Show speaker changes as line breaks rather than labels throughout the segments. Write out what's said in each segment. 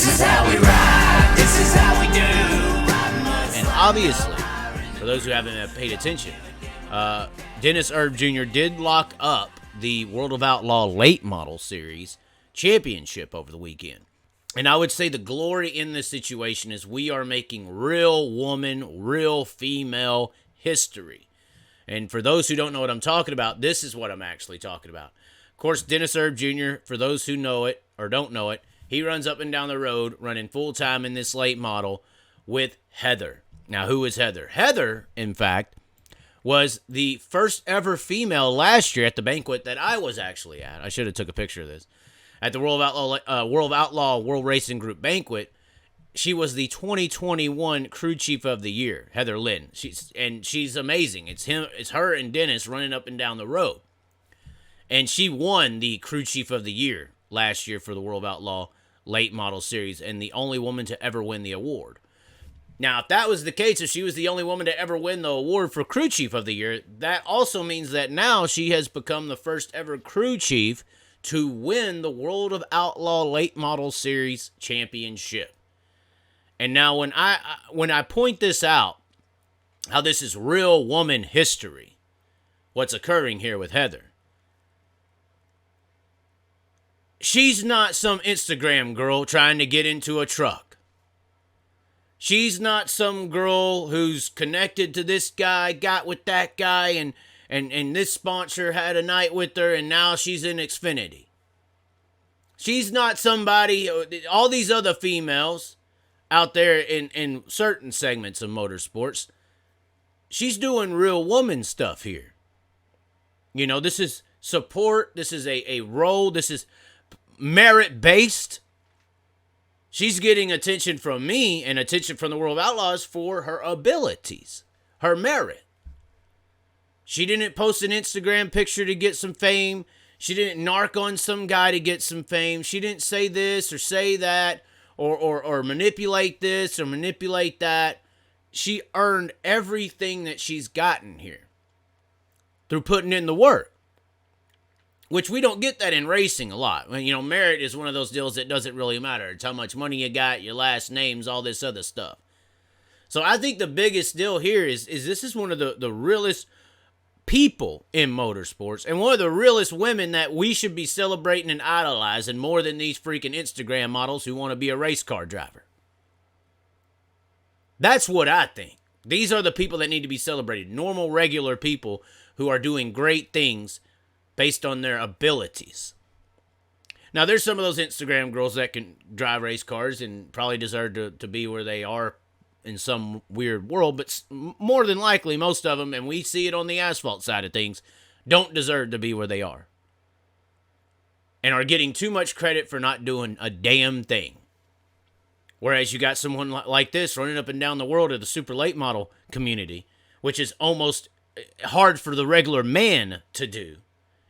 This is how we ride. This is how we do.
And obviously, for those who haven't paid attention, Dennis Erb Jr. did lock up the World of Outlaw Late Model Series championship over the weekend. And I would say the glory in this situation is we are making real woman, real female history. And for those who don't know what I'm talking about, this is what I'm actually talking about. Of course, Dennis Erb Jr., for those who know it or don't know it, he runs up and down the road running full-time in this late model with Heather. Now, who is Heather? Heather, in fact, was the first ever female last year at the banquet that I was actually at. I should have took a picture of this. At the World of Outlaw World Racing Group banquet, she was the 2021 Crew Chief of the Year, Heather Lynn. She's amazing. It's her and Dennis running up and down the road. And she won the Crew Chief of the Year last year for the World of Outlaw Late Model Series, and the only woman to ever win the award. Now, if that was the case, if she was the only woman to ever win the award for Crew Chief of the Year, that also means that now she has become the first ever Crew Chief to win the World of Outlaw Late Model Series championship. And now when I point this out, how this is real woman history, what's occurring here with Heather. She's not some Instagram girl trying to get into a truck. She's not some girl who's connected to this guy, got with that guy, and this sponsor had a night with her, and now she's in Xfinity. She's not somebody, all these other females out there in certain segments of motorsports, she's doing real woman stuff here. You know, this is support, this is a role, this is merit-based. She's getting attention from me and attention from the World of Outlaws for her abilities, her merit. She didn't post an Instagram picture to get some fame. She didn't narc on some guy to get some fame. She didn't say this or say that or manipulate this or manipulate that. She earned everything that she's gotten here through putting in the work, which we don't get that in racing a lot. You know, merit is one of those deals that doesn't really matter. It's how much money you got, your last names, all this other stuff. So I think the biggest deal here is this is one of the realest people in motorsports and one of the realest women that we should be celebrating and idolizing more than these freaking Instagram models who want to be a race car driver. That's what I think. These are the people that need to be celebrated. Normal, regular people who are doing great things based on their abilities. Now, there's some of those Instagram girls that can drive race cars and probably deserve to be where they are in some weird world, but more than likely, most of them, and we see it on the asphalt side of things, don't deserve to be where they are. And are getting too much credit for not doing a damn thing. Whereas you got someone like this running up and down the world of the super late model community, which is almost hard for the regular man to do.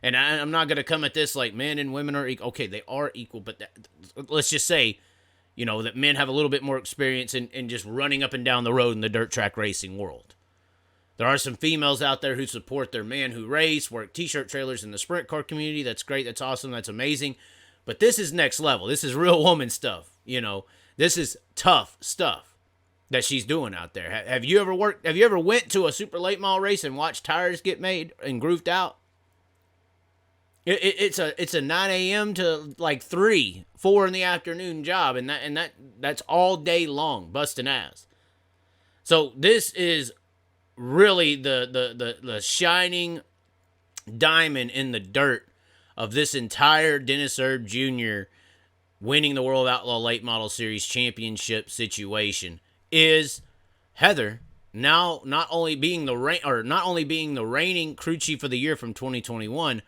And I'm not going to come at this like men and women are equal. Okay, they are equal, but let's just say, you know, that men have a little bit more experience in just running up and down the road in the dirt track racing world. There are some females out there who support their men who race, work t-shirt trailers in the sprint car community. That's great. That's awesome. That's amazing. But this is next level. This is real woman stuff. You know, this is tough stuff that she's doing out there. Have you ever went to a super late model race and watched tires get made and grooved out? It's a 9 a.m. to like 3, 4 in the afternoon job, and that's all day long, busting ass. So this is really the shining diamond in the dirt of this entire Dennis Erb Jr. winning the World Outlaw Late Model Series championship situation is Heather now not only being the reigning crew chief of the year from 2021.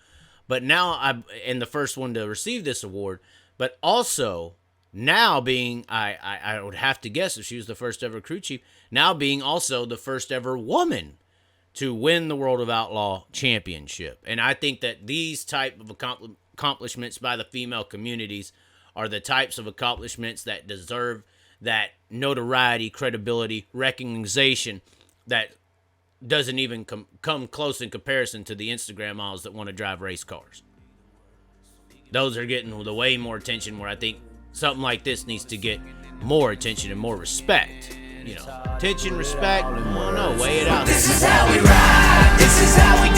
But now I'm the first one to receive this award, but also now being, I would have to guess if she was the first ever crew chief, now being also the first ever woman to win the World of Outlaw championship. And I think that these type of accomplishments by the female communities are the types of accomplishments that deserve that notoriety, credibility, recognition that doesn't even come close in comparison to the Instagram models that want to drive race cars. Those are getting the way more attention, where I think something like this needs to get more attention and more respect. You know, attention, respect, I don't know, weigh it out.
This is how we ride. This is how we